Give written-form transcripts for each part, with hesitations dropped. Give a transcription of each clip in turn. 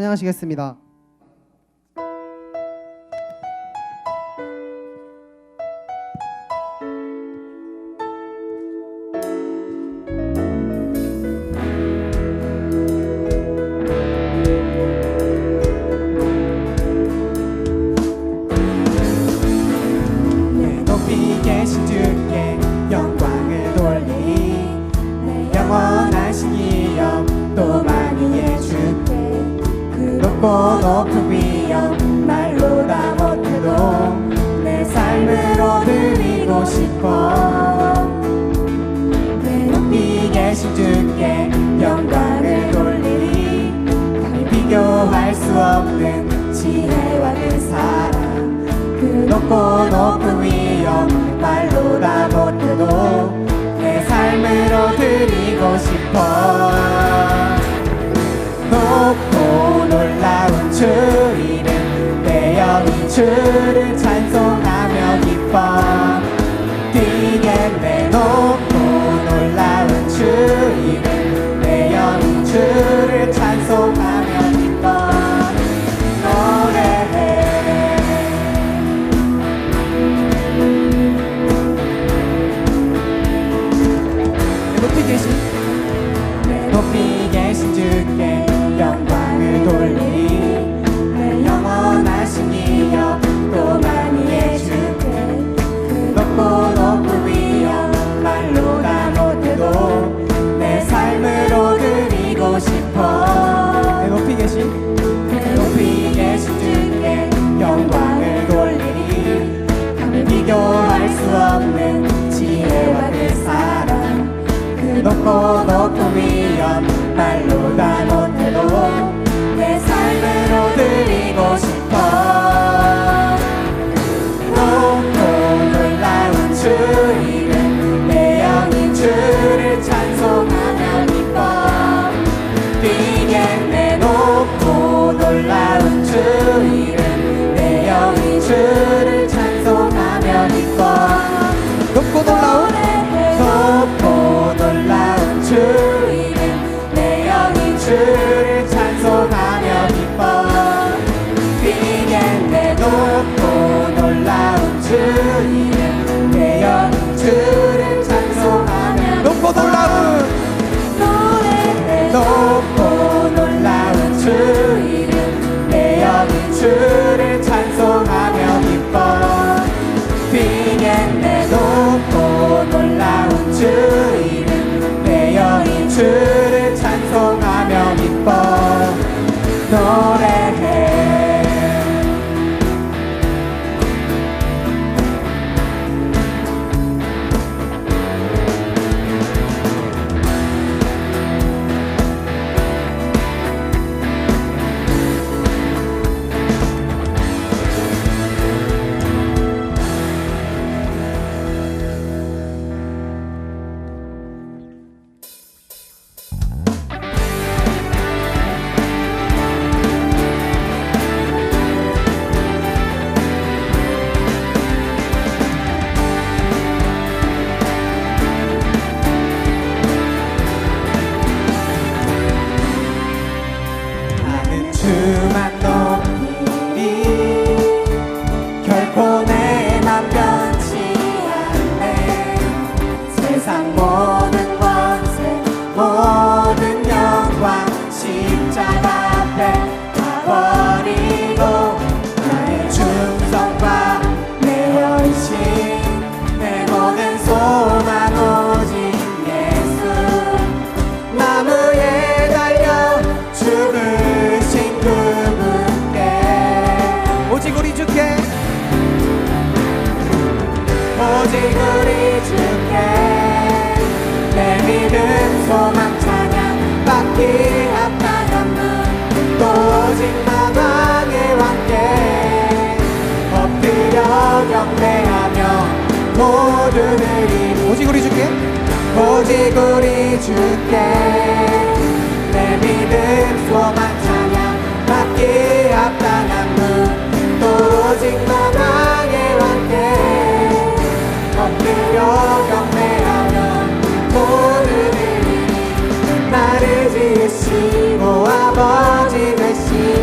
찬양하시겠습니다. 높이 계신 주께 영광을 돌리리. 내 영원하신 기업 또 많이 해줄게. 그 높고 높은 위엄 말로 다 못해도 내 삶으로 드리고 싶어. 내 높이 계신 주께 영광을 돌리리. 감히 비교할 수 없는 지혜와 그 사랑. 그 높고 높은 위엄 말로 다 못해도 내 삶으로 드리고 싶어. 높고 놀라운 주 이름 내 영이 주를 찬송하며 기뻐 뛰겠네. 높고 놀라운 주 이름 내 영이 주를 찬송하며 기뻐 노래해. 높이 계신 주께 영광을 돌리리. 내 영원하신 기업 또 많이 해줄게. 그 높고 높은 위엄 말로 다 못해도 내 삶으로 드리고 싶어. 내 높이 계신 주께 영광을 돌리리. 감히 비교할 수 없는 지혜와 그 사랑. 그 높고 높은 위엄 말로 다 못해도 내 삶으로 드리고 싶어. 높고 놀라운 주 이름 내 영이 주를 찬송하며 기뻐 뛰겠네. 높고 놀라운 주 이름 내 영이 주를 찬송하며 기뻐 높고 놀라운 주 이름 내 영이 주를 찬송하며 기뻐 뛰겠네. 높고 놀라운 주 이름 내 영이 주를 찬송하며 높고 놀라운 주 이름 내 영이 주를 찬송하며 기뻐 뛰겠네. 높고 놀라운 주 이름 내 영이 주를 찬송하며 기뻐 노래해. 주만 높이리. 결코 내 맘 변치 않네. 세상 모든 권세 모든 영광 십자가 앞에 다 버리고 나의 충성과 내 헌신 내 모든 소망 오직 예수. 나무에 달려 죽으신 그분께 오직 우리 주께 내 믿음 소망 찬양 받기 합당한 분 또 오직 만왕의 왕께 엎드려 경배하며 모두 드림 오직 우리 주께 내 믿음 소망 찬양 받기 합당한 분 또 오직 만왕의 왕께 엎드려 경배하며 모두 드리니 나를 지으시고 아버지 되신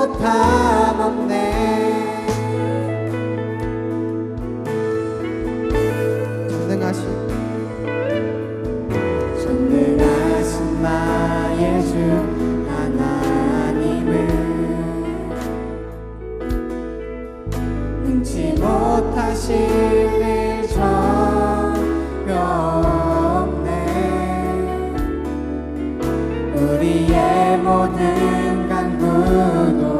못함 없네. 전능하신 나의 주 하나님은 능치 못하실 일 전혀 없네. 우리의 모든 간구도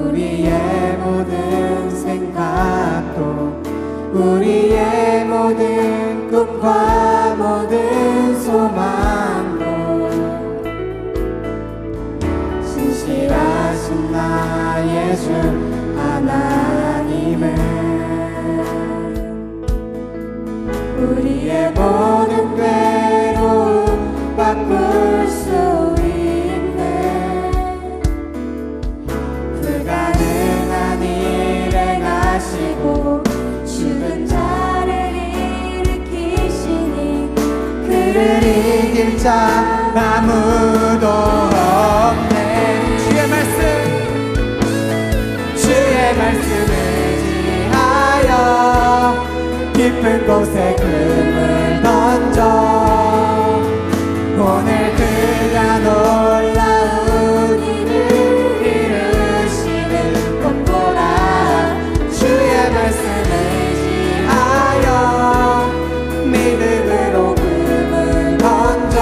우리의 모든 생각도 우리의 모든 꿈과 모든 소망도 신실하신 나의 주 하나님은 우리의 모든 괴로움 바꿀 수 있네. 불가능한 일 행하시고 죽은 자를 일으키시니 그를 이길 자 아무도 없네. 주의 말씀을 지하여 깊은 곳에 금을 던져 오늘 그가 놀라운 일을 이루시는 것 보라. 주의 말씀을 지하여 믿음으로 금을 던져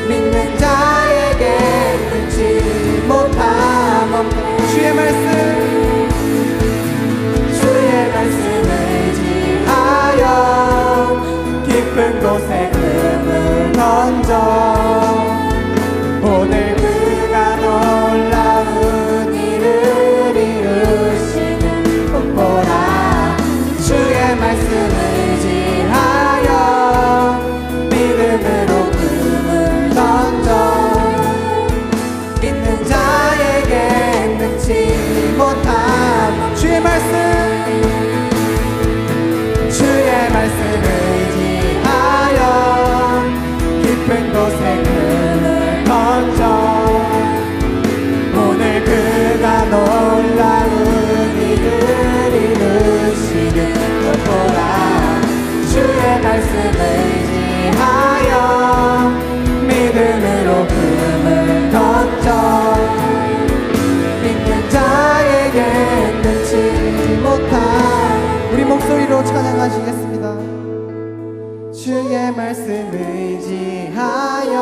믿는 자에게 끊지 못함 없네. 주의 말씀을 지하여 깊은 곳에 금을 던져 오늘 그가 놀라운 일을 이루시는 것 보라. 주의 말씀을 지하여 믿음으로 금을 던져 믿는 자에게 능치 못함. 주의 말씀을 지하여 깊은 곳에 금을 던져 오늘 그가 놀라운 일을 이루시는 것 보라. 주의 말씀을 지하여 믿음으로 금을 던져 믿는 자에게 끊지 못한 우리 목소리로 찬양하시겠습니다. 주의 말씀을 지하여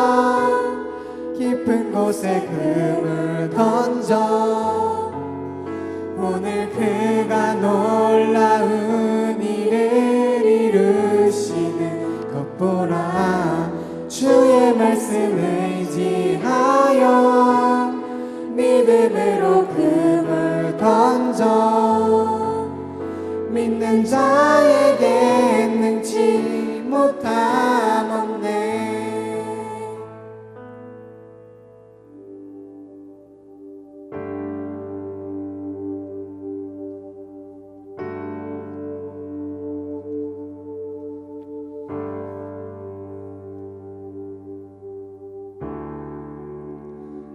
깊은 곳에 금을 던져 오늘 그가 놀라운 일을 이루시는 것 보라. 주의 말씀을 지하여 믿음으로 금을 던져 믿는 자에게 능치 못함 없네.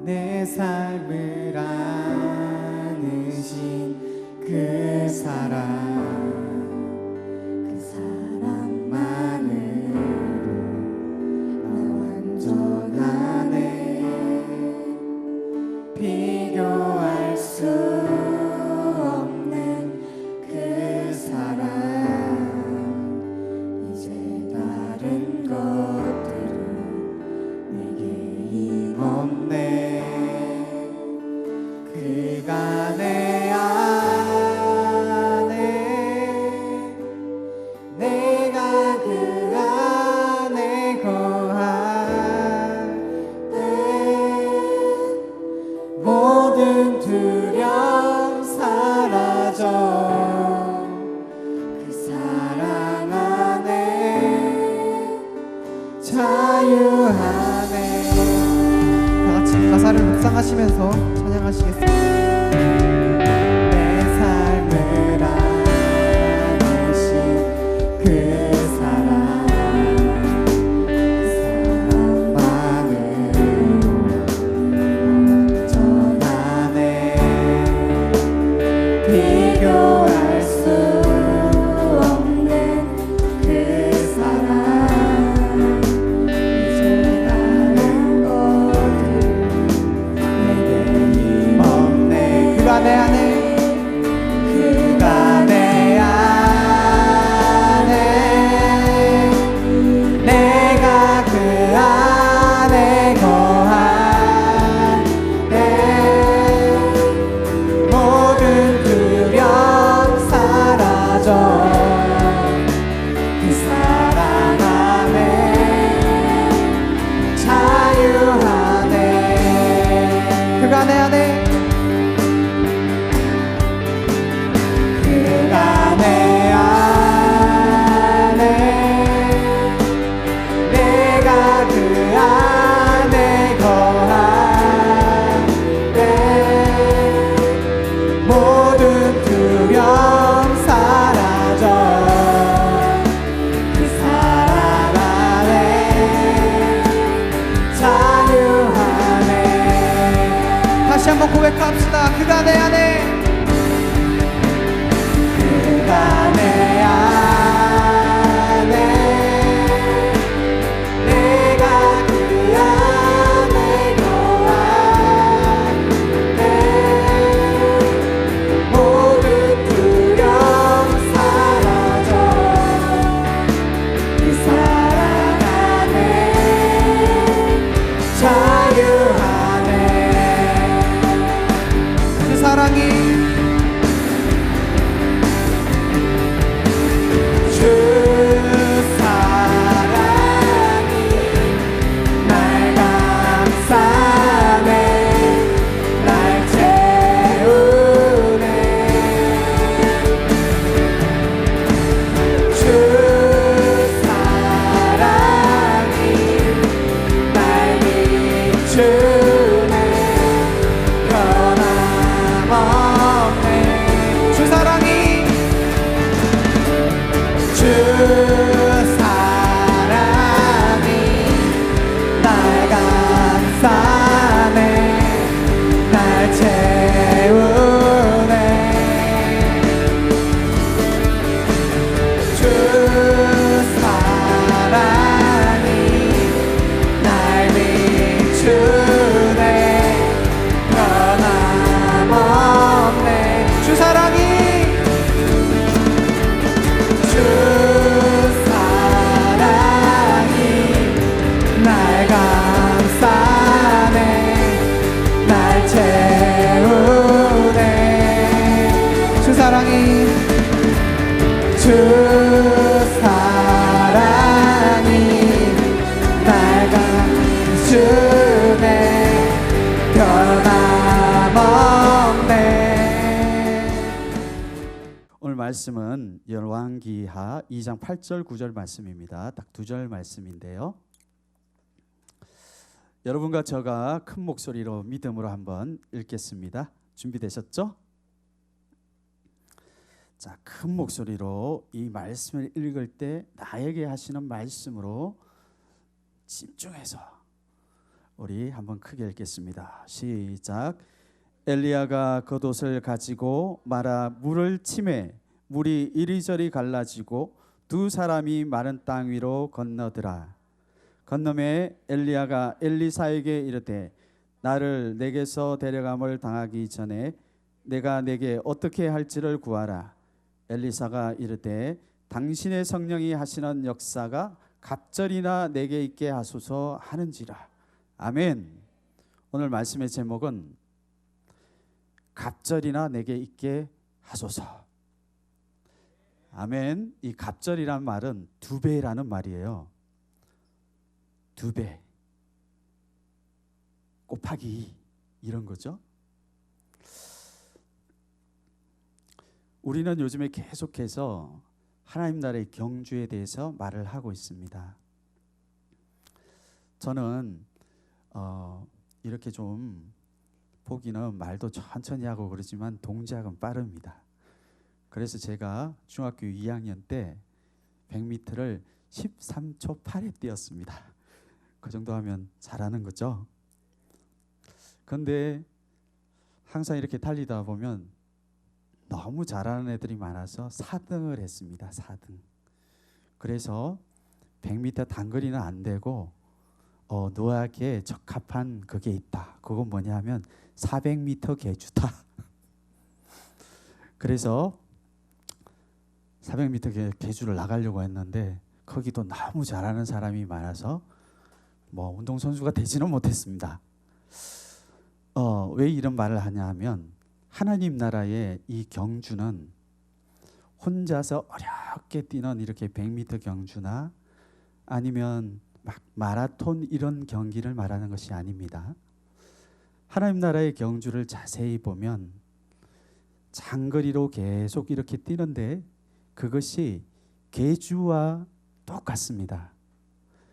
내 삶을 아느신 그 사랑만으로 나 완전하네. 비교할 수 없는 그 사랑 이제 다른 것들은 내게 힘없네. 그가 내 안에 내가 그 안에 거할 때 모든 두려움 사라져 그 사랑 안에 자유하네. 다같이 가사를 묵상하시면서 찬양하시겠습니다. 내 삶을 아느신 그 사랑만으로 전하네. 내 안에 그가 내 안에 내가 그 안에 거할 때 모든 두려움 사라져 그 사랑 안에 자유하네. 다시 한번 고백합시다. 그가 내 안에 그가 내 안에 내가 그 안에 거할 때 모든 두려움 사라져 그 사랑 안에 자유하네. 그 사랑이 주 사랑이 날 감싸네 날 채우네. 주 사랑이 날 비추네 변함없네. 주 사랑이 주 사랑이 날 감싸네 날 채우네. 주 사랑이 날 비추네 변함없네. 주 사랑이 주 사랑이 날 감싸네 날 채우네. 주 사랑이 주 사랑이 날 감추네 변함없네. 오늘 말씀은 열왕기하 2장 8절 9절 말씀입니다. 딱 2절 말씀인데요. 여러분과 저가 큰 목소리로 믿음으로 한번 읽겠습니다. 준비되셨죠? 자, 큰 목소리로 이 말씀을 읽을 때 나에게 하시는 말씀으로 집중해서 우리 한번 크게 읽겠습니다. 시작. 엘리야가 겉옷을 가지고 말아 물을 치매 물이 이리저리 갈라지고 두 사람이 마른 땅 위로 건너더라. 건너매 엘리야가 엘리사에게 이르되 나를 내게서 데려감을 당하기 전에 내가 내게 어떻게 할지를 구하라. 엘리사가 이르되 당신의 성령이 하시는 역사가 갑절이나 내게 있게 하소서 하는지라. 아멘. 오늘 말씀의 제목은 갑절이나 내게 있게 하소서. 아멘. 이 갑절이란 말은 2배라는 말이에요. 2배 곱하기 2 이런 거죠. 우리는 요즘에 계속해서 하나님 나라의 경주에 대해서 말을 하고 있습니다. 저는 이렇게 좀 보기는 말도 천천히 하고 그러지만 동작은 빠릅니다. 그래서 제가 중학교 2학년 때 100m를 13초 8에 뛰었습니다. 그 정도 하면 잘하는 거죠. 그런데 항상 이렇게 달리다 보면 너무 잘하는 애들이 많아서 4등을 했습니다. 4등. 그래서 100m 단거리는 안 되고 노약에 적합한 그게 있다. 그건 뭐냐 하면 400m 계주다. 그래서 400m 계주를 나가려고 했는데 거기도 너무 잘하는 사람이 많아서 뭐 운동선수가 되지는 못했습니다. 왜 이런 말을 하냐 하면 하나님 나라의 이 경주는 혼자서 어렵게 뛰는 이렇게 100m 경주나 아니면 막 마라톤 이런 경기를 말하는 것이 아닙니다. 하나님 나라의 경주를 자세히 보면 장거리로 계속 이렇게 뛰는데 그것이 계주와 똑같습니다.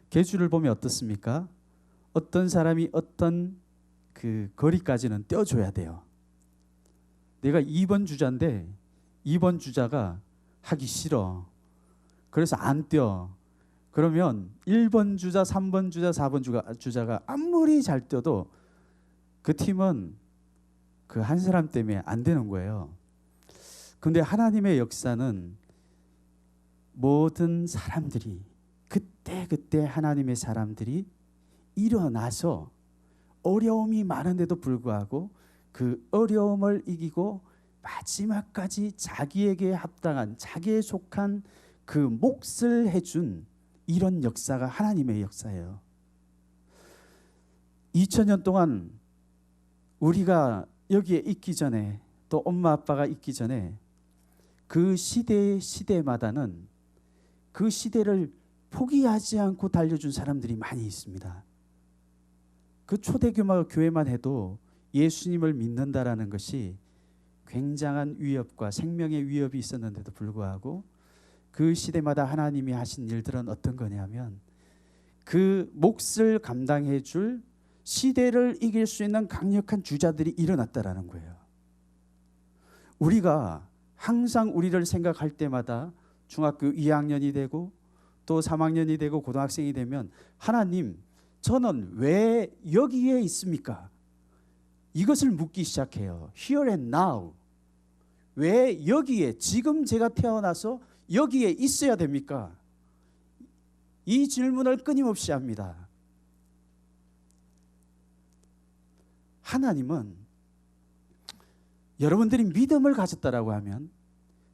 계주를 보면 어떻습니까? 어떤 사람이 어떤 그 거리까지는 뛰어줘야 돼요. 내가 2번 주자인데 2번 주자가 하기 싫어. 그래서 안 뛰어. 그러면 1번 주자, 3번 주자, 4번 주자가 아무리 잘 뛰어도 그 팀은 그 한 사람 때문에 안 되는 거예요. 근데 하나님의 역사는 모든 사람들이 그때 하나님의 사람들이 일어나서 어려움이 많은데도 불구하고 그 어려움을 이기고 마지막까지 자기에게 합당한, 자기에 속한 그 몫을 해준 이런 역사가 하나님의 역사예요. 2000년 동안 우리가 여기에 있기 전에, 또 엄마 아빠가 있기 전에 그 시대마다는 그 시대를 포기하지 않고 달려준 사람들이 많이 있습니다. 그 초대교회 교회만 해도 예수님을 믿는다라는 것이 굉장한 위협과 생명의 위협이 있었는데도 불구하고 그 시대마다 하나님이 하신 일들은 어떤 거냐면 그 몫을 감당해 줄 시대를 이길 수 있는 강력한 주자들이 일어났다라는 거예요. 우리가 항상 우리를 생각할 때마다 중학교 2학년이 되고 또 3학년이 되고 고등학생이 되면 하나님, 저는 왜 여기에 있습니까? 이것을 묻기 시작해요. Here and now. 왜 여기에, 지금 제가 태어나서 여기에 있어야 됩니까? 이 질문을 끊임없이 합니다. 하나님은 여러분들이 믿음을 가졌다라고 하면,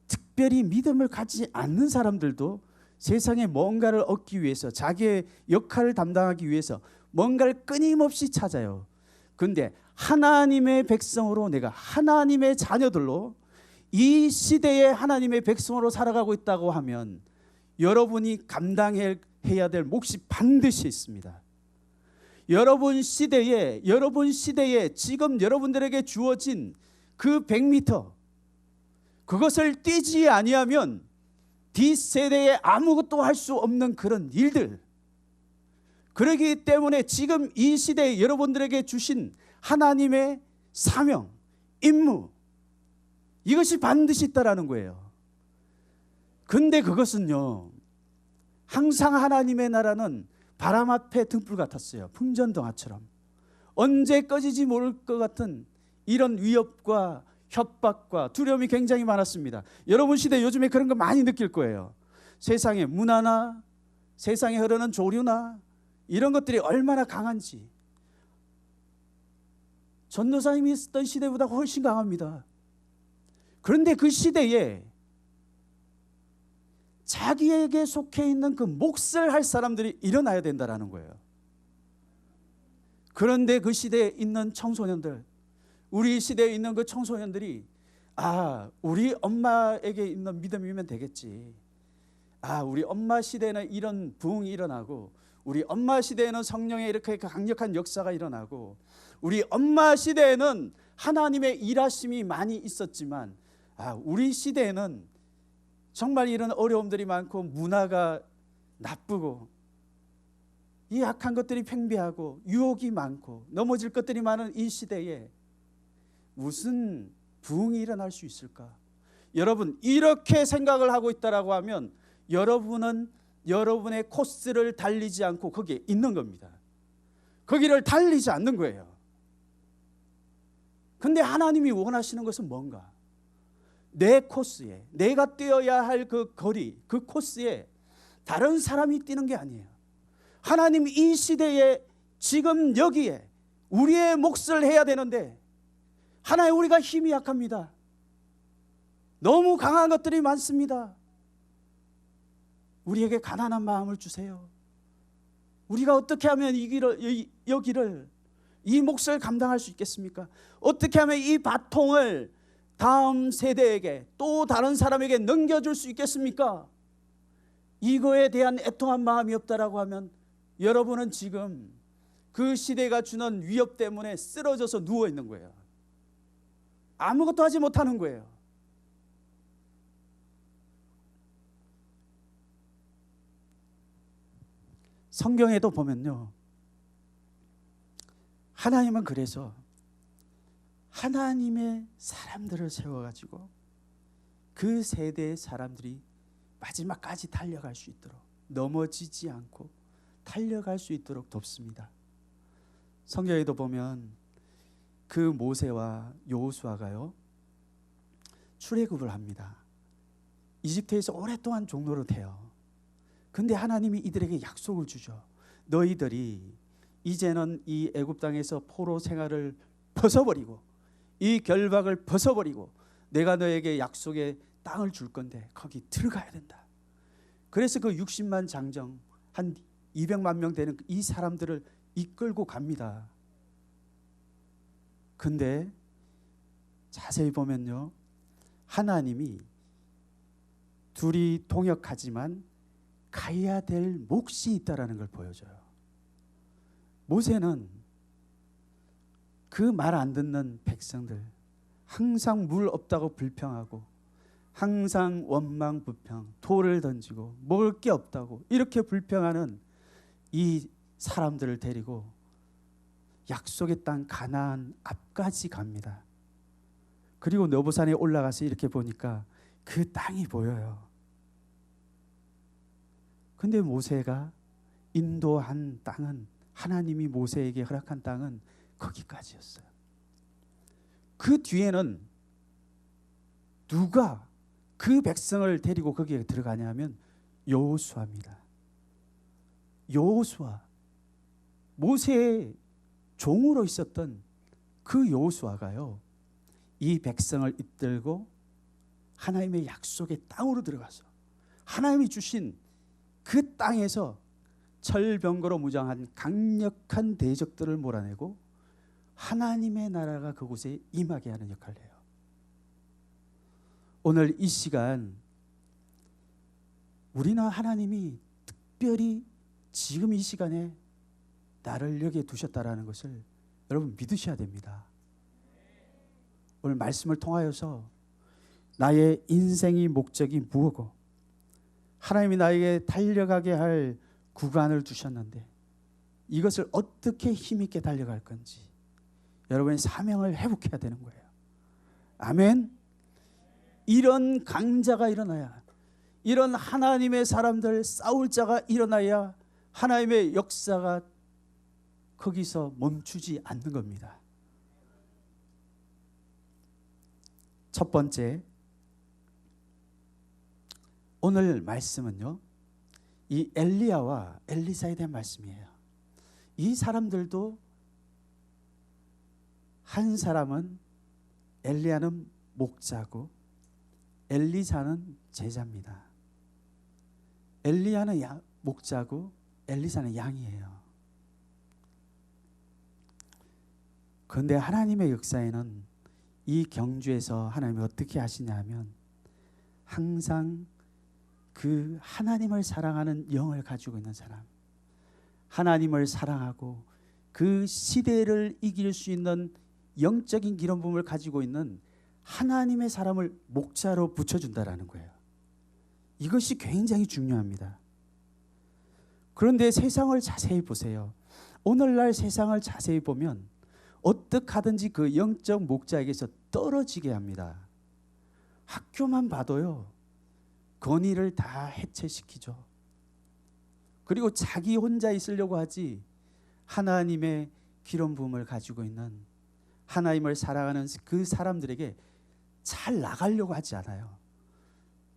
특별히 믿음을 가지지 않는 사람들도 세상에 뭔가를 얻기 위해서, 자기의 역할을 담당하기 위해서 뭔가를 끊임없이 찾아요. 그런데 하나님의 백성으로, 내가 하나님의 자녀들로 이 시대에 하나님의 백성으로 살아가고 있다고 하면 여러분이 감당해야 될 몫이 반드시 있습니다. 여러분 시대에 지금 여러분들에게 주어진 그 100m, 그것을 뛰지 아니하면 뒷세대에 아무것도 할 수 없는 그런 일들, 그러기 때문에 지금 이 시대에 여러분들에게 주신 하나님의 사명, 임무, 이것이 반드시 있다라는 거예요. 근데 그것은요, 항상 하나님의 나라는 바람 앞에 등불 같았어요. 풍전등화처럼 언제 꺼지지 모를 것 같은 이런 위협과 협박과 두려움이 굉장히 많았습니다. 여러분 시대 요즘에 그런 거 많이 느낄 거예요. 세상의 문화나 세상에 흐르는 조류나 이런 것들이 얼마나 강한지. 전도사님이 있었던 시대보다 훨씬 강합니다. 그런데 그 시대에 자기에게 속해 있는 그 몫을 할 사람들이 일어나야 된다는 거예요. 그런데 그 시대에 있는 청소년들, 우리 시대에 있는 그 청소년들이 우리 엄마에게 있는 믿음이면 되겠지. 우리 엄마 시대에는 이런 부흥이 일어나고, 우리 엄마 시대에는 성령의 이렇게 강력한 역사가 일어나고, 우리 엄마 시대에는 하나님의 일하심이 많이 있었지만 우리 시대에는 정말 이런 어려움들이 많고 문화가 나쁘고 이 악한 것들이 팽배하고 유혹이 많고 넘어질 것들이 많은 이 시대에 무슨 부흥이 일어날 수 있을까? 여러분, 이렇게 생각을 하고 있다라고 하면 여러분은 여러분의 코스를 달리지 않고 거기에 있는 겁니다. 거기를 달리지 않는 거예요. 근데 하나님이 원하시는 것은 뭔가? 내 코스에, 내가 뛰어야 할 그 거리, 그 코스에 다른 사람이 뛰는 게 아니에요. 하나님, 이 시대에 지금 여기에 우리의 몫을 해야 되는데, 하나님, 우리가 힘이 약합니다. 너무 강한 것들이 많습니다. 우리에게 가난한 마음을 주세요. 우리가 어떻게 하면 여기를, 이 몫을 감당할 수 있겠습니까? 어떻게 하면 이 바통을 다음 세대에게, 또 다른 사람에게 넘겨줄 수 있겠습니까? 이거에 대한 애통한 마음이 없다라고 하면 여러분은 지금 그 시대가 주는 위협 때문에 쓰러져서 누워 있는 거예요. 아무것도 하지 못하는 거예요. 성경에도 보면요, 하나님은 그래서 하나님의 사람들을 세워가지고 그 세대의 사람들이 마지막까지 달려갈 수 있도록, 넘어지지 않고 달려갈 수 있도록 돕습니다. 성경에도 보면 그 모세와 여호수아가요, 출애굽을 합니다. 이집트에서 오랫동안 종로로 돼요. 근데 하나님이 이들에게 약속을 주죠. 너희들이 이제는 이 애굽 땅에서 포로 생활을 벗어버리고 이 결박을 벗어버리고 내가 너에게 약속의 땅을 줄 건데 거기 들어가야 된다. 그래서 그 60만 장정 한 200만 명 되는 이 사람들을 이끌고 갑니다. 근데 자세히 보면요, 하나님이 둘이 동역하지만 가야 될 몫이 있다라는 걸 보여줘요. 모세는 그 말 안 듣는 백성들, 항상 물 없다고 불평하고 항상 원망부평, 돌을 던지고 먹을 게 없다고 이렇게 불평하는 이 사람들을 데리고 약속의 땅 가나안 앞까지 갑니다. 그리고 느보산에 올라가서 이렇게 보니까 그 땅이 보여요. 근데 모세가 인도한 땅은, 하나님이 모세에게 허락한 땅은 거기까지였어요. 그 뒤에는 누가 그 백성을 데리고 거기에 들어가냐면 여호수아입니다. 여호수아, 모세의 종으로 있었던 그 여호수아가요, 이 백성을 이끌고 하나님의 약속의 땅으로 들어가서 하나님이 주신 그 땅에서 철병거로 무장한 강력한 대적들을 몰아내고 하나님의 나라가 그곳에 임하게 하는 역할을 해요. 오늘 이 시간 우리는 하나님이 특별히 지금 이 시간에 나를 여기에 두셨다라는 것을 여러분 믿으셔야 됩니다. 오늘 말씀을 통하여서 나의 인생의 목적이 무엇고 하나님이 나에게 달려가게 할 구간을 주셨는데 이것을 어떻게 힘있게 달려갈 건지 여러분의 사명을 회복해야 되는 거예요. 아멘. 이런 강자가 일어나야, 이런 하나님의 사람들 싸울 자가 일어나야 하나님의 역사가 거기서 멈추지 않는 겁니다. 첫 번째, 오늘 말씀은요, 이 엘리야와 엘리사에 대한 말씀이에요. 이 사람들도 한 사람은, 엘리야는 목자고 엘리사는 제자입니다. 엘리야는 목자고 엘리사는 양이에요. 그런데 하나님의 역사에는 이 경주에서 하나님이 어떻게 하시냐면 항상 그 하나님을 사랑하는 영을 가지고 있는 사람, 하나님을 사랑하고 그 시대를 이길 수 있는 영적인 기름 부음을 가지고 있는 하나님의 사람을 목자로 붙여준다라는 거예요. 이것이 굉장히 중요합니다. 그런데 세상을 자세히 보세요. 오늘날 세상을 자세히 보면 어떻게 하든지 그 영적 목자에게서 떨어지게 합니다. 학교만 봐도요, 권위를 다 해체시키죠. 그리고 자기 혼자 있으려고 하지 하나님의 기름 부음을 가지고 있는 하나님을 사랑하는 그 사람들에게 잘 나가려고 하지 않아요.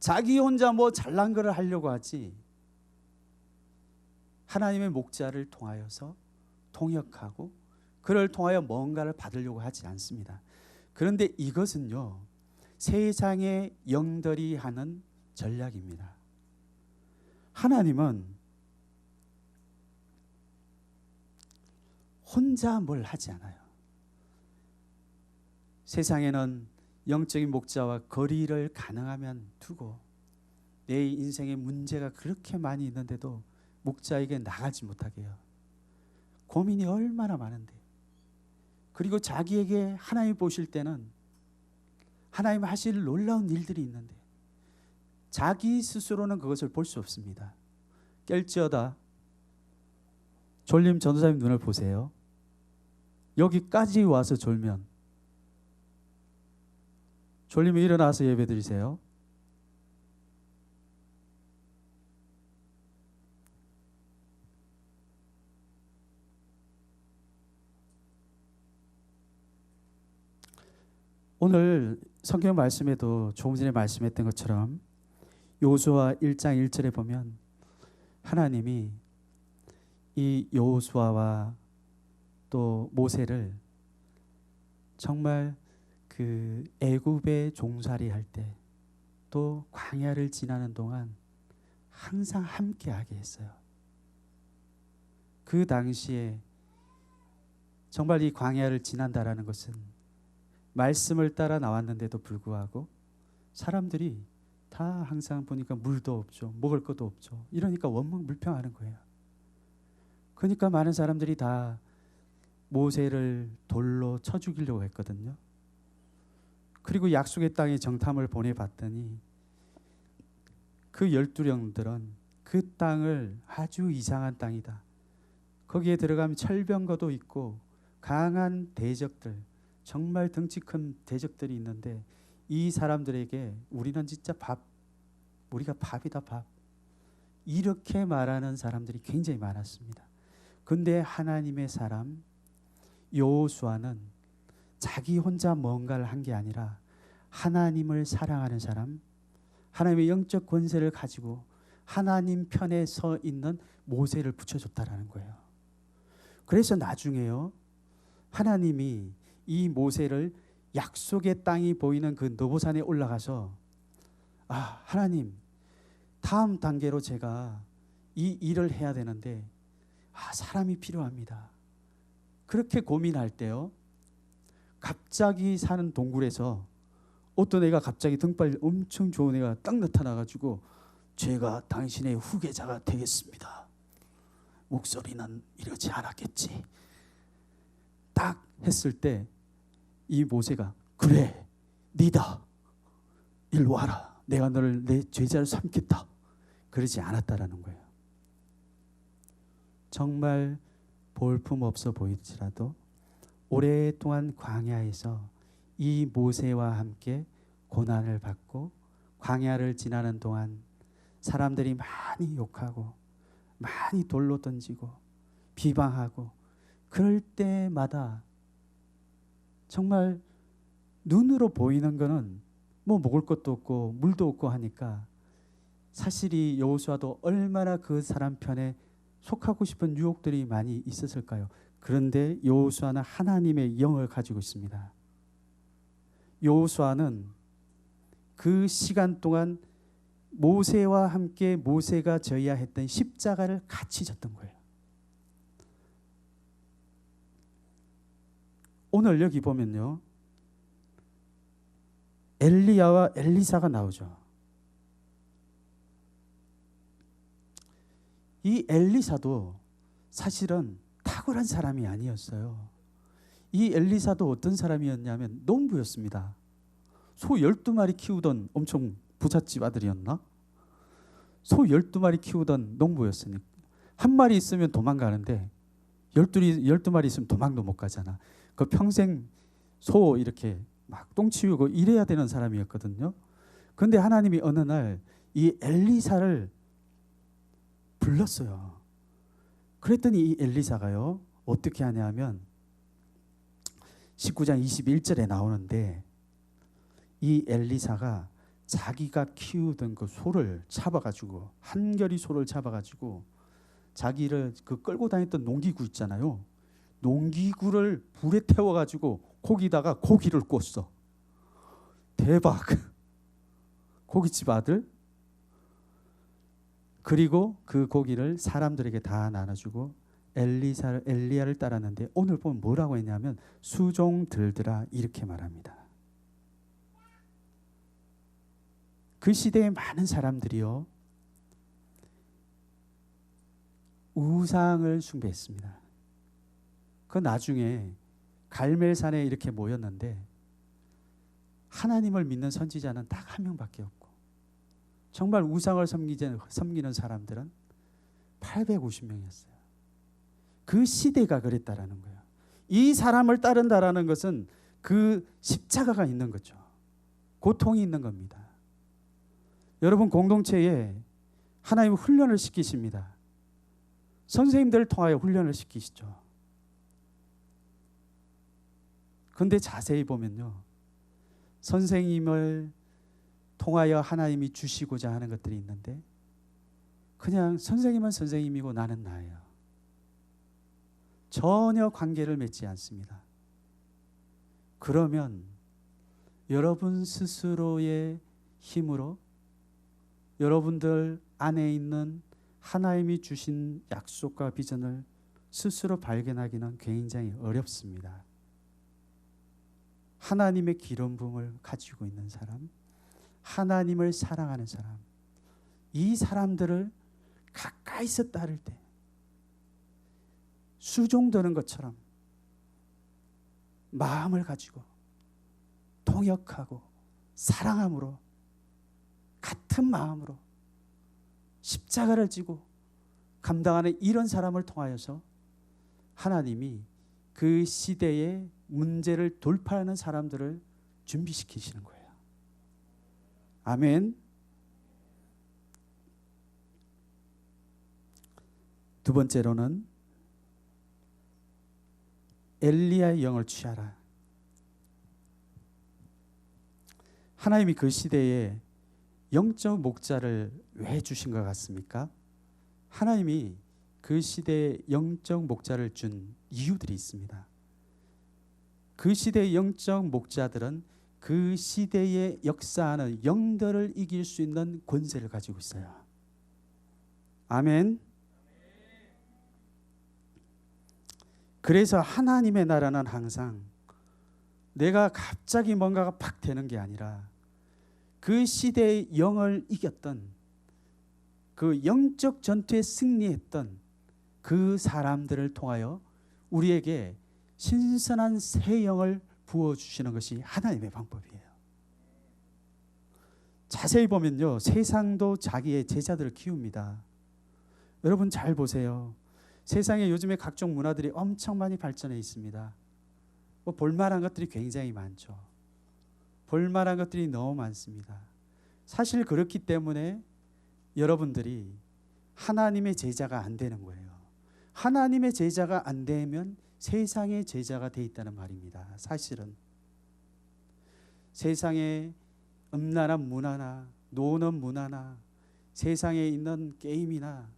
자기 혼자 뭐 잘난 거를 하려고 하지 하나님의 목자를 통하여서 통역하고 그를 통하여 뭔가를 받으려고 하지 않습니다. 그런데 이것은요, 세상의 영들이 하는 전략입니다. 하나님은 혼자 뭘 하지 않아요. 세상에는 영적인 목자와 거리를 가능하면 두고 내 인생에 문제가 그렇게 많이 있는데도 목자에게 나가지 못하게 해요. 고민이 얼마나 많은데, 그리고 자기에게 하나님 보실 때는 하나님 하실 놀라운 일들이 있는데 자기 스스로는 그것을 볼 수 없습니다. 깰지어다 졸림 전도사님 눈을 보세요. 여기까지 와서 졸면 졸리면 일어나서 예배 드리세요. 오늘 성경 말씀에도 조금 전에 말씀했던 것처럼 여호수아 1장 1절에 보면 하나님이 이 여호수아와 또 모세를 정말 그 애굽에 종살이 할 때 또 광야를 지나는 동안 항상 함께하게 했어요. 그 당시에 정말 이 광야를 지난다라는 것은 말씀을 따라 나왔는데도 불구하고 사람들이 다 항상 보니까 물도 없죠, 먹을 것도 없죠. 이러니까 원망불평하는 거예요. 그러니까 많은 사람들이 다 모세를 돌로 쳐 죽이려고 했거든요. 그리고 약속의 땅에 정탐을 보내봤더니 그 12령들은 그 땅을 아주 이상한 땅이다, 거기에 들어가면 철병거도 있고 강한 대적들, 정말 덩치 큰 대적들이 있는데 이 사람들에게 우리는 진짜 우리가 밥이다, 밥, 이렇게 말하는 사람들이 굉장히 많았습니다. 근데 하나님의 사람 여호수아는 자기 혼자 뭔가를 한 게 아니라 하나님을 사랑하는 사람, 하나님의 영적 권세를 가지고 하나님 편에 서 있는 모세를 붙여줬다라는 거예요. 그래서 나중에요, 하나님이 이 모세를 약속의 땅이 보이는 그 느보산에 올라가서 하나님, 다음 단계로 제가 이 일을 해야 되는데 사람이 필요합니다. 그렇게 고민할 때요, 갑자기 사는 동굴에서 어떤 애가 갑자기 등발 엄청 좋은 애가 딱 나타나가지고 제가 당신의 후계자가 되겠습니다. 목소리는 이러지 않았겠지. 딱 했을 때 이 모세가 그래, 니다, 일로 와라, 내가 너를 내 제자로 삼겠다, 그러지 않았다라는 거예요. 정말 볼품없어 보일지라도 오랫동안 광야에서 이 모세와 함께 고난을 받고 광야를 지나는 동안 사람들이 많이 욕하고 많이 돌로 던지고 비방하고 그럴 때마다 정말 눈으로 보이는 거는 뭐 먹을 것도 없고 물도 없고 하니까 사실 이 여호수아도 얼마나 그 사람 편에 속하고 싶은 유혹들이 많이 있었을까요? 그런데 여호수아는 하나님의 영을 가지고 있습니다. 여호수아는 그 시간 동안 모세와 함께 모세가 져야 했던 십자가를 같이 졌던 거예요. 오늘 여기 보면요, 엘리야와 엘리사가 나오죠. 이 엘리사도 사실은 탁월한 사람이 아니었어요. 이 엘리사도 어떤 사람이었냐면 농부였습니다. 소 12마리 키우던 엄청 부잣집 아들이었나? 소 12마리 키우던 농부였으니까 한 마리 있으면 도망가는데 12마리 있으면 도망도 못 가잖아. 그 평생 소 이렇게 막 똥 치우고 이래야 되는 사람이었거든요. 그런데 하나님이 어느 날 이 엘리사를 불렀어요. 그랬더니 이 엘리사가요, 어떻게 하냐면 19장 21절에 나오는데 이 엘리사가 자기가 키우던 그 소를 잡아가지고, 한결이 소를 잡아가지고 자기를 그 끌고 다녔던 농기구 있잖아요, 농기구를 불에 태워가지고 거기다가 고기를 구웠어. 대박. 고깃집 아들. 그리고 그 고기를 사람들에게 다 나눠주고 엘리야를 따랐는데 오늘 보면 뭐라고 했냐면 수종 들더라 이렇게 말합니다. 그 시대에 많은 사람들이요, 우상을 숭배했습니다. 그 나중에 갈멜산에 이렇게 모였는데 하나님을 믿는 선지자는 딱 한 명밖에 없고 정말 우상을 섬기는 사람들은 850명이었어요. 그 시대가 그랬다라는 거예요. 이 사람을 따른다라는 것은 그 십자가가 있는 거죠. 고통이 있는 겁니다. 여러분, 공동체에 하나님은 훈련을 시키십니다. 선생님들을 통하여 훈련을 시키시죠. 그런데 자세히 보면요, 선생님을 통하여 하나님이 주시고자 하는 것들이 있는데 그냥 선생님은 선생님이고 나는 나예요. 전혀 관계를 맺지 않습니다. 그러면 여러분 스스로의 힘으로 여러분들 안에 있는 하나님이 주신 약속과 비전을 스스로 발견하기는 굉장히 어렵습니다. 하나님의 기름 부음을 가지고 있는 사람, 하나님을 사랑하는 사람, 이 사람들을 가까이서 따를 때 수종드는 것처럼 마음을 가지고 통역하고 사랑함으로 같은 마음으로 십자가를 지고 감당하는 이런 사람을 통하여서 하나님이 그 시대의 문제를 돌파하는 사람들을 준비시키시는 거예요. 아멘. 두 번째로는 엘리야의 영을 취하라. 하나님이 그 시대에 영적 목자를 왜 주신 것 같습니까? 하나님이 그 시대에 영적 목자를 준 이유들이 있습니다. 그 시대의 영적 목자들은 그 시대에 역사하는 영들을 이길 수 있는 권세를 가지고 있어요. 아멘. 그래서 하나님의 나라는 항상 내가 갑자기 뭔가가 팍 되는 게 아니라 그 시대의 영을 이겼던, 그 영적 전투에 승리했던 그 사람들을 통하여 우리에게 신선한 새 영을 부어주시는 것이 하나님의 방법이에요. 자세히 보면요, 세상도 자기의 제자들을 키웁니다. 여러분 잘 보세요. 세상에 요즘에 각종 문화들이 엄청 많이 발전해 있습니다. 볼만한 것들이 굉장히 많죠. 볼만한 것들이 너무 많습니다. 사실 그렇기 때문에 여러분들이 하나님의 제자가 안 되는 거예요. 하나님의 제자가 안 되면 세상의 제자가 돼 있다는 말입니다. 사실은 세상의 음란한 문화나 노는 문화나 세상에 있는 게임이나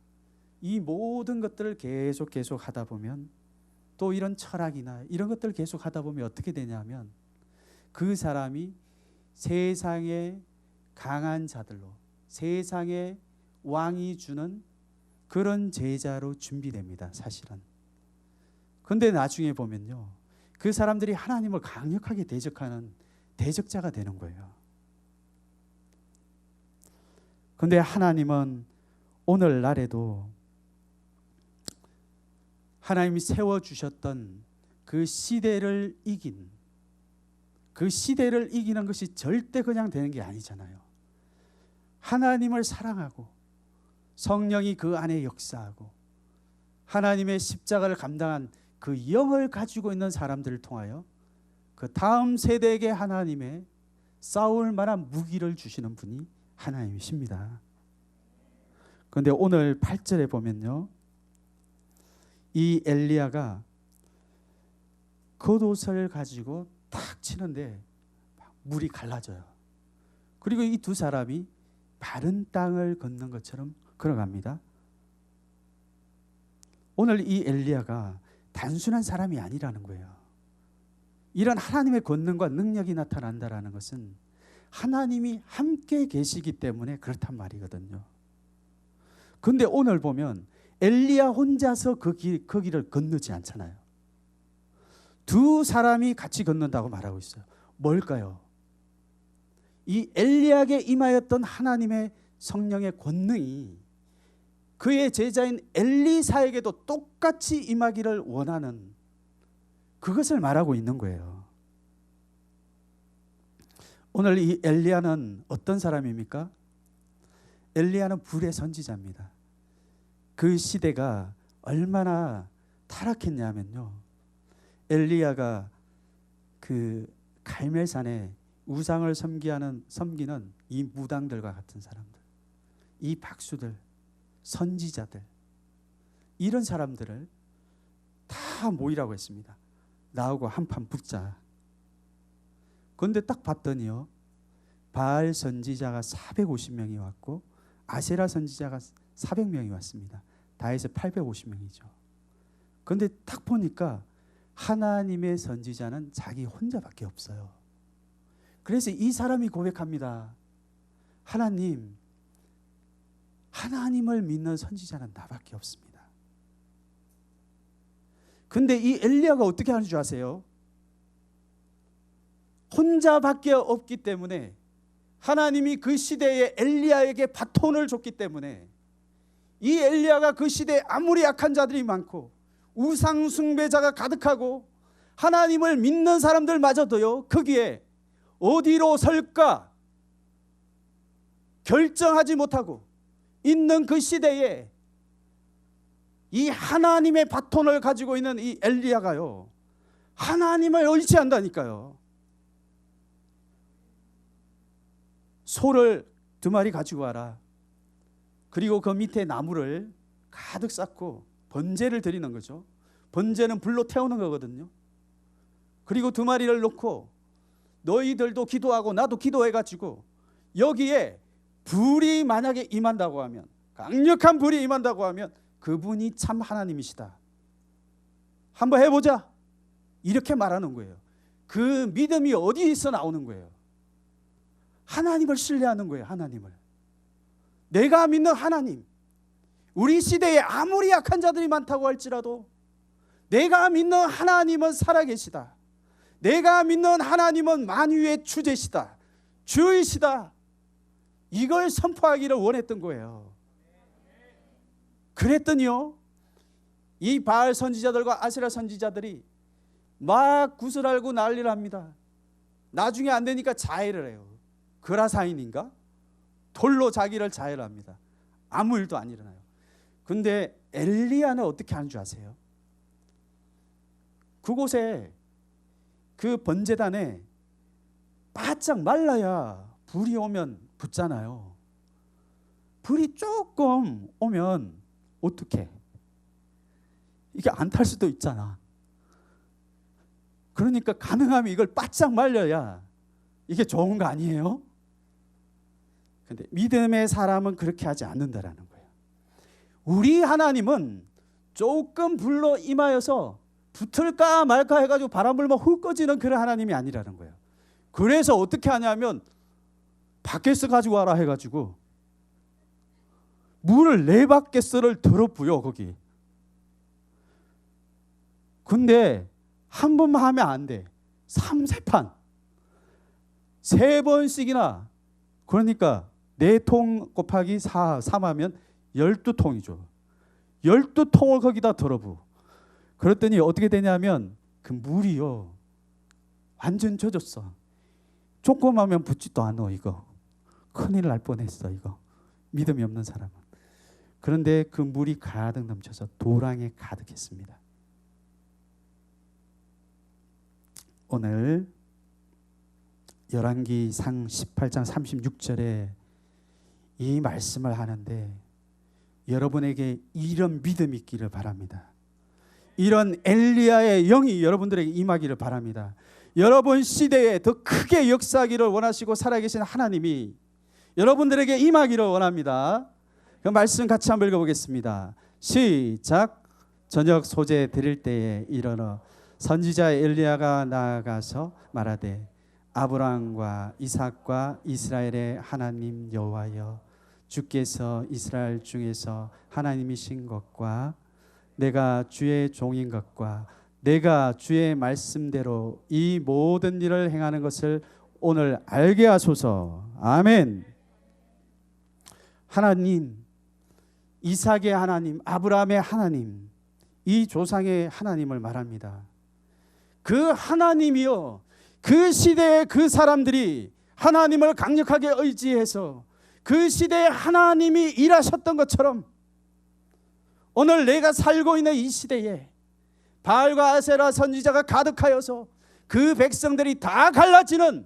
이 모든 것들을 계속 하다 보면, 또 이런 철학이나 이런 것들을 계속 하다 보면 어떻게 되냐면 그 사람이 세상의 강한 자들로, 세상의 왕이 주는 그런 제자로 준비됩니다. 사실은. 그런데 나중에 보면요, 그 사람들이 하나님을 강력하게 대적하는 대적자가 되는 거예요. 그런데 하나님은 오늘날에도 하나님이 세워주셨던 그 시대를 이긴, 그 시대를 이기는 것이 절대 그냥 되는 게 아니잖아요. 하나님을 사랑하고 성령이 그 안에 역사하고 하나님의 십자가를 감당한 그 영을 가지고 있는 사람들을 통하여 그 다음 세대에게 하나님의 싸울 만한 무기를 주시는 분이 하나님이십니다. 그런데 오늘 8절에 보면요, 이 엘리야가 겉옷을 가지고 탁 치는데 물이 갈라져요. 그리고 이 두 사람이 바른 땅을 걷는 것처럼 걸어갑니다. 오늘 이 엘리야가 단순한 사람이 아니라는 거예요. 이런 하나님의 권능과 능력이 나타난다는 것은 하나님이 함께 계시기 때문에 그렇단 말이거든요. 그런데 오늘 보면 엘리야 혼자서 그 길을 건너지 않잖아요. 두 사람이 같이 걷는다고 말하고 있어요. 뭘까요? 이 엘리야에게 임하였던 하나님의 성령의 권능이 그의 제자인 엘리사에게도 똑같이 임하기를 원하는 그것을 말하고 있는 거예요. 오늘 이 엘리야는 어떤 사람입니까? 엘리야는 불의 선지자입니다. 그 시대가 얼마나 타락했냐면요, 엘리야가 그 갈멜산에 우상을 섬기는 이 무당들과 같은 사람들, 이 박수들, 선지자들, 이런 사람들을 다 모이라고 했습니다. 나하고 한판 붙자. 그런데 딱 봤더니요, 바알 선지자가 450명이 왔고 아세라 선지자가 400명이 왔습니다. 다 해서 850명이죠. 그런데 딱 보니까 하나님의 선지자는 자기 혼자밖에 없어요. 그래서 이 사람이 고백합니다. 하나님을 믿는 선지자는 나밖에 없습니다. 근데 이 엘리야가 어떻게 하는 줄 아세요? 혼자밖에 없기 때문에 하나님이 그 시대에 엘리야에게 바톤을 줬기 때문에 이 엘리야가 그 시대에 아무리 약한 자들이 많고 우상 숭배자가 가득하고 하나님을 믿는 사람들마저도요, 거기에 어디로 설까 결정하지 못하고 있는 그 시대에 이 하나님의 바톤을 가지고 있는 이 엘리야가요, 하나님을 의지한다니까요. 소를 2마리 가지고 와라. 그리고 그 밑에 나무를 가득 쌓고 번제를 드리는 거죠. 번제는 불로 태우는 거거든요. 그리고 2마리를 놓고 너희들도 기도하고 나도 기도해가지고 여기에 불이 만약에 임한다고 하면, 강력한 불이 임한다고 하면 그분이 참 하나님이시다. 한번 해보자. 이렇게 말하는 거예요. 그 믿음이 어디서 나오는 거예요? 하나님을 신뢰하는 거예요. 하나님을. 내가 믿는 하나님. 우리 시대에 아무리 약한 자들이 많다고 할지라도 내가 믿는 하나님은 살아계시다. 내가 믿는 하나님은 만유의 주제시다. 주이시다. 이걸 선포하기를 원했던 거예요. 그랬더니요, 이 바알 선지자들과 아세라 선지자들이 막 구슬알고 난리를 합니다. 나중에 안 되니까 자해를 해요. 그라사인인가? 돌로 자기를 자해를 합니다. 아무 일도 안 일어나요. 근데 엘리야는 어떻게 하는 줄 아세요? 그곳에 그 번제단에 바짝 말라야 불이 오면 붙잖아요. 불이 조금 오면 어떡해? 이게 안 탈 수도 있잖아. 그러니까 가능하면 이걸 바짝 말려야 이게 좋은 거 아니에요? 근데 믿음의 사람은 그렇게 하지 않는다라는 거예요. 우리 하나님은 조금 불로 임하여서 붙을까 말까 해가지고 바람 불면 훅 꺼지는 그런 하나님이 아니라는 거예요. 그래서 어떻게 하냐면 바켓스 가지고 와라 해가지고 물을 4바켓스를 들어 부어 거기. 근데 한 번만 하면 안 돼. 3세판 3번씩이나, 그러니까 4통 곱하기 3하면 12통이죠 12통을 거기다 들어부. 그랬더니 어떻게 되냐면 그 물이요 완전 젖었어. 조금하면 붙지도 않아. 이거 큰일 날 뻔했어. 이거 믿음이 없는 사람은. 그런데 그 물이 가득 넘쳐서 도랑에 가득했습니다. 오늘 열왕기상 18장 36절에 이 말씀을 하는데 여러분에게 이런 믿음이 있기를 바랍니다. 이런 엘리야의 영이 여러분들에게 임하기를 바랍니다. 여러분 시대에 더 크게 역사하기를 원하시고 살아계신 하나님이 여러분들에게 임하기를 원합니다. 그 말씀 같이 한번 읽어보겠습니다. 시작. 저녁 소재 드릴 때에 일어나 선지자 엘리야가 나아가서 말하되 아브라함과 이삭과 이스라엘의 하나님 여호와여, 주께서 이스라엘 중에서 하나님이신 것과 내가 주의 종인 것과 내가 주의 말씀대로 이 모든 일을 행하는 것을 오늘 알게 하소서. 아멘. 하나님, 이삭의 하나님, 아브라함의 하나님, 이 조상의 하나님을 말합니다. 그 하나님이요, 그 시대의 그 사람들이 하나님을 강력하게 의지해서 그 시대에 하나님이 일하셨던 것처럼 오늘 내가 살고 있는 이 시대에 바알과 아세라 선지자가 가득하여서 그 백성들이 다 갈라지는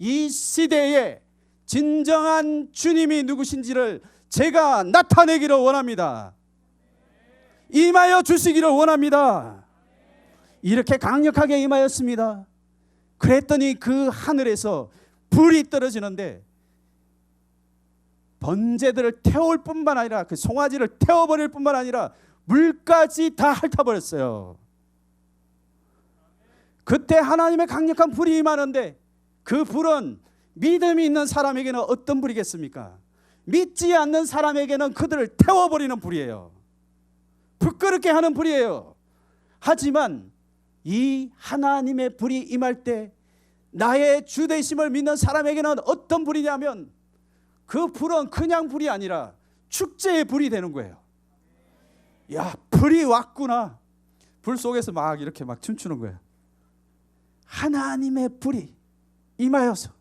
이 시대에 진정한 주님이 누구신지를 제가 나타내기를 원합니다. 임하여 주시기를 원합니다. 이렇게 강력하게 임하였습니다. 그랬더니 그 하늘에서 불이 떨어지는데 번제들을 태울 뿐만 아니라 그 송아지를 태워버릴 뿐만 아니라 물까지 다 핥아버렸어요. 그때 하나님의 강력한 불이 임하는데 그 불은 믿음이 있는 사람에게는 어떤 불이겠습니까? 믿지 않는 사람에게는 그들을 태워버리는 불이에요. 부끄럽게 하는 불이에요. 하지만 이 하나님의 불이 임할 때 나의 주되심을 믿는 사람에게는 어떤 불이냐면 그 불은 그냥 불이 아니라 축제의 불이 되는 거예요. 야, 불이 왔구나. 불 속에서 막 이렇게 막 춤추는 거예요. 하나님의 불이 임하여서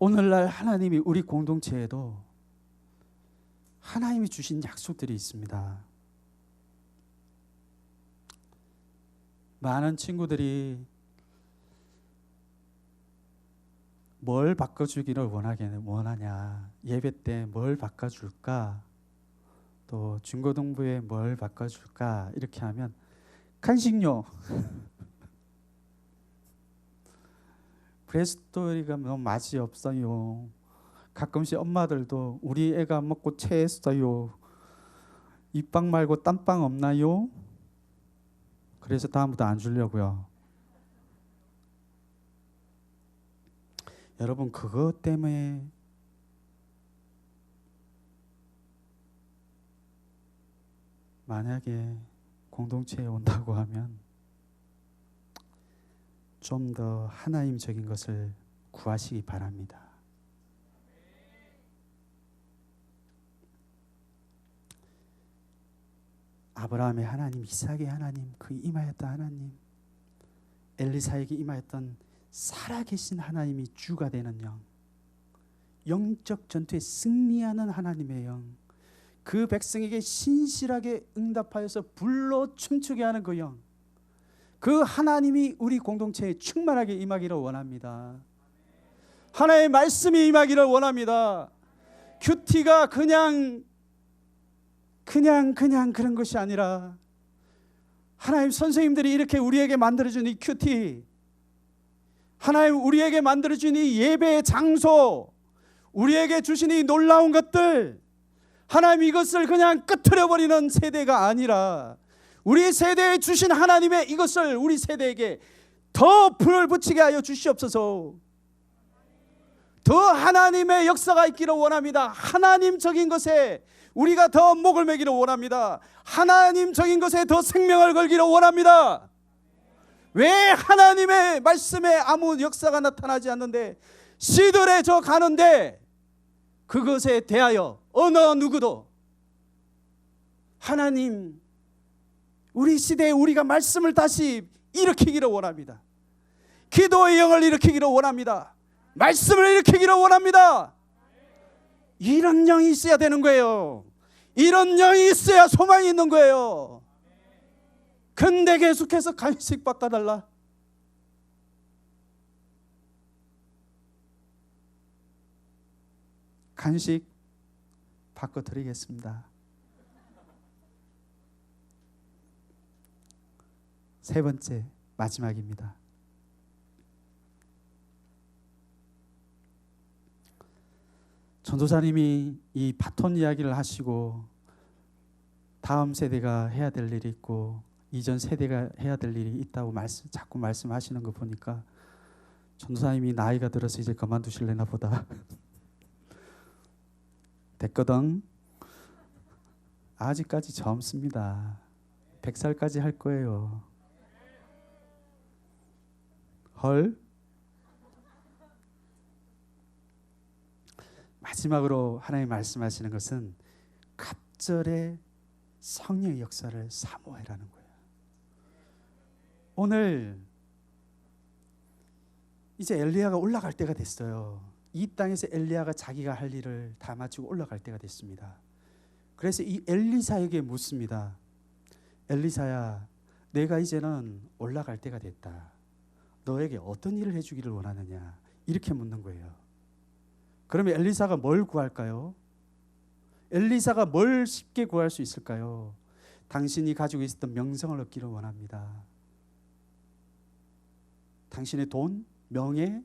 오늘날 하나님이 우리 공동체에도 하나님이 주신 약속들이 있습니다. 많은 친구들이 뭘 바꿔주기를 원하냐, 예배 때 뭘 바꿔줄까, 또 중고등부에 뭘 바꿔줄까, 이렇게 하면 간식요. 브레스토리가 너무 맛이 없어요. 가끔씩 엄마들도 우리 애가 먹고 체했어요. 입빵 말고 땀빵 없나요? 그래서 다음부터 안 주려고요. 여러분, 그것 때문에 만약에 공동체에 온다고 하면 좀 더 하나님적인 것을 구하시기 바랍니다. 아브라함의 하나님, 이삭의 하나님, 그 임하였던 하나님, 엘리사에게 임하였던 살아계신 하나님이 주가 되는 영, 영적 전투에 승리하는 하나님의 영, 그 백성에게 신실하게 응답하여서 불로 춤추게 하는 그 영, 그 하나님이 우리 공동체에 충만하게 임하기를 원합니다. 하나님의 말씀이 임하기를 원합니다. 큐티가 그냥 그런 것이 아니라 하나님 선생님들이 이렇게 우리에게 만들어준 이 큐티, 하나님 우리에게 만들어준 이 예배의 장소, 우리에게 주신 이 놀라운 것들, 하나님 이것을 그냥 끄트려버리는 세대가 아니라 우리 세대에 주신 하나님의 이것을 우리 세대에게 더 불을 붙이게 하여 주시옵소서. 더 하나님의 역사가 있기를 원합니다. 하나님적인 것에 우리가 더 목을 매기를 원합니다. 하나님적인 것에 더 생명을 걸기를 원합니다. 왜 하나님의 말씀에 아무 역사가 나타나지 않는데 시들해져 가는데 그것에 대하여 어느 누구도 하나님, 우리 시대에 우리가 말씀을 다시 일으키기를 원합니다. 기도의 영을 일으키기를 원합니다. 말씀을 일으키기를 원합니다. 이런 영이 있어야 되는 거예요. 이런 영이 있어야 소망이 있는 거예요. 근데 계속해서 간식 바꿔달라. 간식 바꿔드리겠습니다. 세 번째, 마지막입니다. 전도사님이 이 바톤 이야기를 하시고 다음 세대가 해야 될 일이 있고 이전 세대가 해야 될 일이 있다고 자꾸 말씀하시는 거 보니까 전도사님이 나이가 들어서 이제 그만두실래나 보다. 됐거든. 아직까지 젊습니다. 100살까지 할 거예요. 헐. 마지막으로 하나님 말씀하시는 것은 갑절의 성령의 역사를 사모해라는 거예요. 오늘 이제 엘리야가 올라갈 때가 됐어요. 이 땅에서 엘리야가 자기가 할 일을 다 마치고 올라갈 때가 됐습니다. 그래서 이 엘리사에게 묻습니다. 엘리사야, 내가 이제는 올라갈 때가 됐다. 너에게 어떤 일을 해주기를 원하느냐? 이렇게 묻는 거예요. 그러면 엘리사가 뭘 구할까요? 엘리사가 뭘 쉽게 구할 수 있을까요? 당신이 가지고 있었던 명성을 얻기를 원합니다. 당신의 돈, 명예,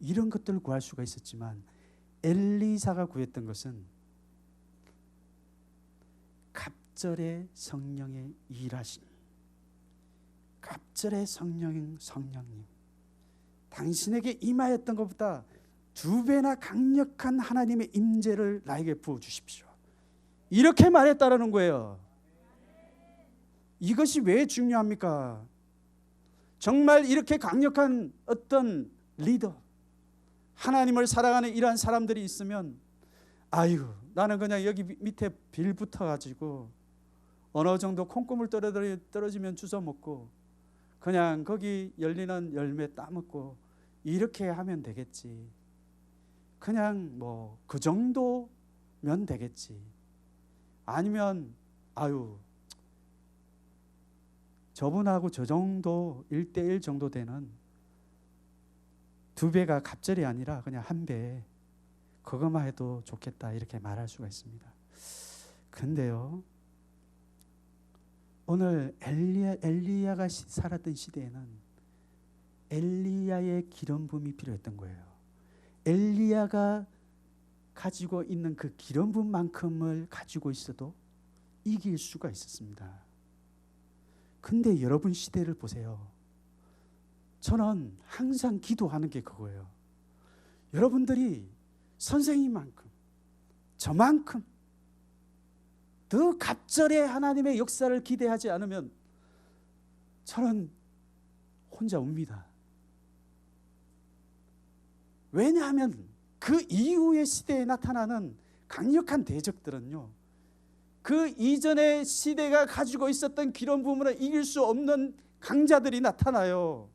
이런 것들을 구할 수가 있었지만 엘리사가 구했던 것은 갑절의 성령의 일하심, 갑절의 성령님, 당신에게 임하였던 것보다 2배나 강력한 하나님의 임재를 나에게 부어주십시오. 이렇게 말했다라는 거예요. 이것이 왜 중요합니까? 정말 이렇게 강력한 어떤 리더, 하나님을 사랑하는 이러한 사람들이 있으면 아유, 나는 그냥 여기 밑에 빌 붙어가지고 어느 정도 콩고물 떨어지면 주워 먹고 그냥 거기 열리는 열매 따먹고 이렇게 하면 되겠지. 그냥 뭐 그 정도면 되겠지. 아니면 아유, 저분하고 저 정도 1:1 정도 되는 2배가 갑절이 아니라 그냥 1배, 그것만 해도 좋겠다, 이렇게 말할 수가 있습니다. 근데요, 오늘 엘리야가 살았던 시대에는 엘리야의 기름 부음이 필요했던 거예요. 엘리야가 가지고 있는 그 기름 부음만큼을 가지고 있어도 이길 수가 있었습니다. 근데 여러분 시대를 보세요. 저는 항상 기도하는 게 그거예요. 여러분들이 선생님만큼, 저만큼 더 갑절의 하나님의 역사를 기대하지 않으면 저는 혼자 웁니다. 왜냐하면 그 이후의 시대에 나타나는 강력한 대적들은요, 그 이전의 시대가 가지고 있었던 기름 부음으로 이길 수 없는 강자들이 나타나요.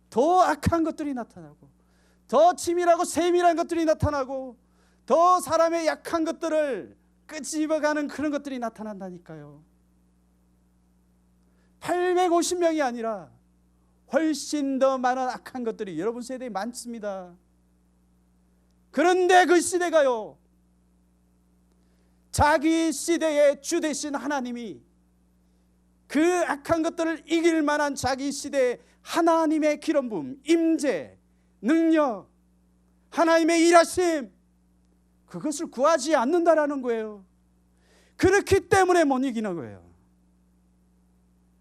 더 악한 것들이 나타나고, 더 치밀하고 세밀한 것들이 나타나고, 더 사람의 약한 것들을 끄집어가는 그런 것들이 나타난다니까요. 850명이 아니라 훨씬 더 많은 악한 것들이 여러분 세대에 많습니다. 그런데 그 시대가요, 자기 시대의 주 되신 하나님이 그 악한 것들을 이길 만한 자기 시대의 하나님의 기름 부음, 임재, 능력, 하나님의 일하심, 그것을 구하지 않는다라는 거예요. 그렇기 때문에 못 이기는 거예요.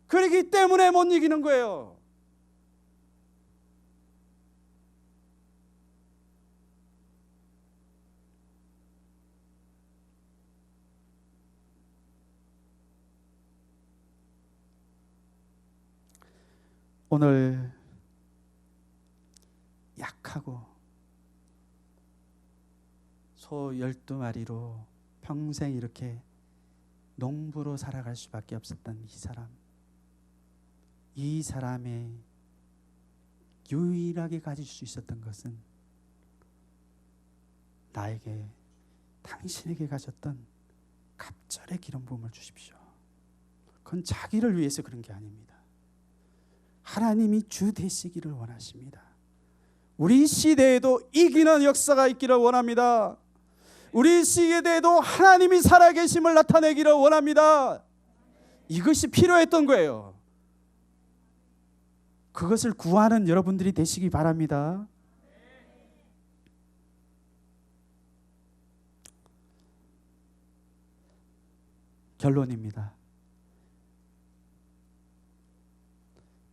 그렇기 때문에 못 이기는 거예요. 오늘 약하고 소 12마리로 평생 이렇게 농부로 살아갈 수밖에 없었던 이 사람의 유일하게 가질 수 있었던 것은 나에게, 당신에게 가졌던 갑절의 기름 부음을 주십시오. 그건 자기를 위해서 그런 게 아닙니다. 하나님이 주 되시기를 원하십니다. 우리 시대에도 이기는 역사가 있기를 원합니다. 우리 시대에도 하나님이 살아계심을 나타내기를 원합니다. 이것이 필요했던 거예요. 그것을 구하는 여러분들이 되시기 바랍니다. 결론입니다.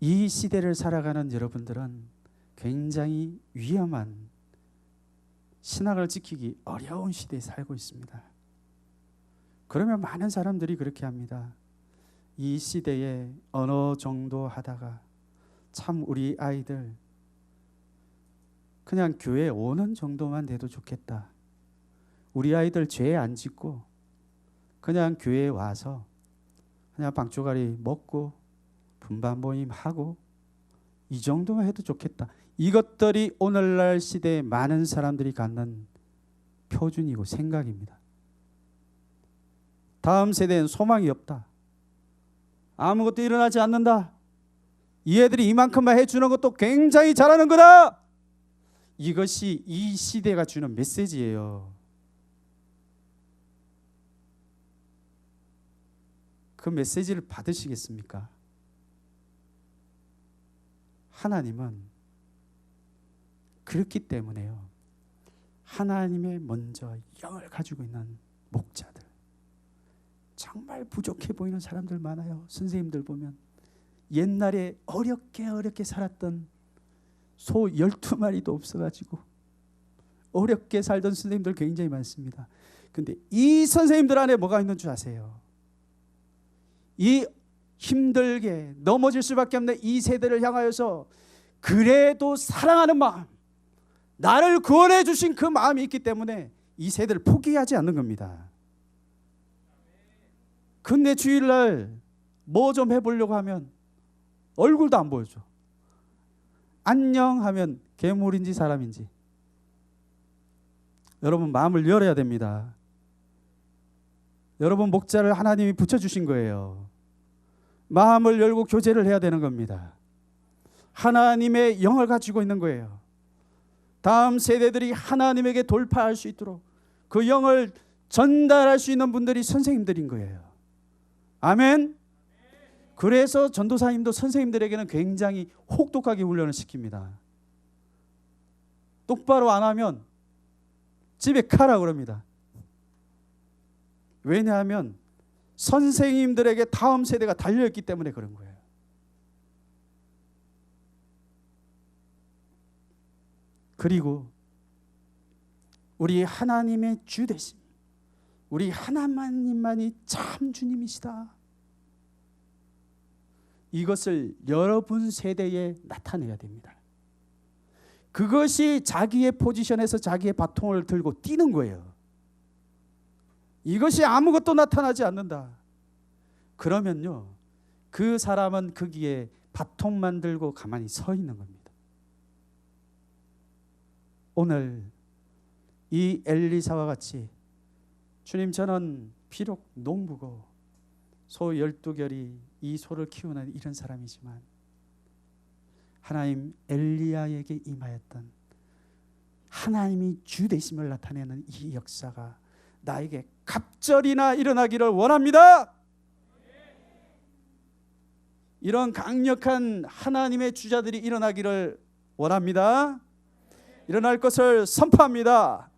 이 시대를 살아가는 여러분들은 굉장히 위험한, 신학을 지키기 어려운 시대에 살고 있습니다. 그러면 많은 사람들이 그렇게 합니다. 이 시대에 어느 정도 하다가 참 우리 아이들 그냥 교회 오는 정도만 돼도 좋겠다. 우리 아이들 죄 안 짓고 그냥 교회에 와서 그냥 빵조가리 먹고 분반 모임 하고 이 정도만 해도 좋겠다. 이것들이 오늘날 시대에 많은 사람들이 갖는 표준이고 생각입니다. 다음 세대는 소망이 없다. 아무것도 일어나지 않는다. 이 애들이 이만큼만 해주는 것도 굉장히 잘하는 거다. 이것이 이 시대가 주는 메시지예요. 그 메시지를 받으시겠습니까? 하나님은 그렇기 때문에요. 하나님의 먼저 영을 가지고 있는 목자들, 정말 부족해 보이는 사람들 많아요. 선생님들 보면 옛날에 어렵게 살았던 소 12마리도 없어가지고 어렵게 살던 선생님들 굉장히 많습니다. 근데 이 선생님들 안에 뭐가 있는 줄 아세요? 이 힘들게 넘어질 수밖에 없는 이 세대를 향하여서 그래도 사랑하는 마음, 나를 구원해 주신 그 마음이 있기 때문에 이 세대를 포기하지 않는 겁니다. 근데 주일날 뭐 좀 해보려고 하면 얼굴도 안 보여줘. 안녕 하면 괴물인지 사람인지. 여러분 마음을 열어야 됩니다. 여러분 목자를 하나님이 붙여주신 거예요. 마음을 열고 교제를 해야 되는 겁니다. 하나님의 영을 가지고 있는 거예요. 다음 세대들이 하나님에게 돌파할 수 있도록 그 영을 전달할 수 있는 분들이 선생님들인 거예요. 아멘. 그래서 전도사님도 선생님들에게는 굉장히 혹독하게 훈련을 시킵니다. 똑바로 안 하면 집에 가라 그럽니다. 왜냐하면 선생님들에게 다음 세대가 달려있기 때문에 그런 거예요. 그리고 우리 하나님의 주 되심, 우리 하나님만이 참 주님이시다, 이것을 여러분 세대에 나타내야 됩니다. 그것이 자기의 포지션에서 자기의 바통을 들고 뛰는 거예요. 이것이 아무것도 나타나지 않는다. 그러면요, 그 사람은 거기에 바통만 들고 가만히 서 있는 겁니다. 오늘 이 엘리사와 같이 주님, 저는 비록 농부고 소 12결이 이 소를 키우는 이런 사람이지만 하나님 엘리야에게 임하였던 하나님이 주 되심을 나타내는 이 역사가 나에게 갑절이나 일어나기를 원합니다. 이런 강력한 하나님의 주자들이 일어나기를 원합니다. 일어날 것을 선포합니다.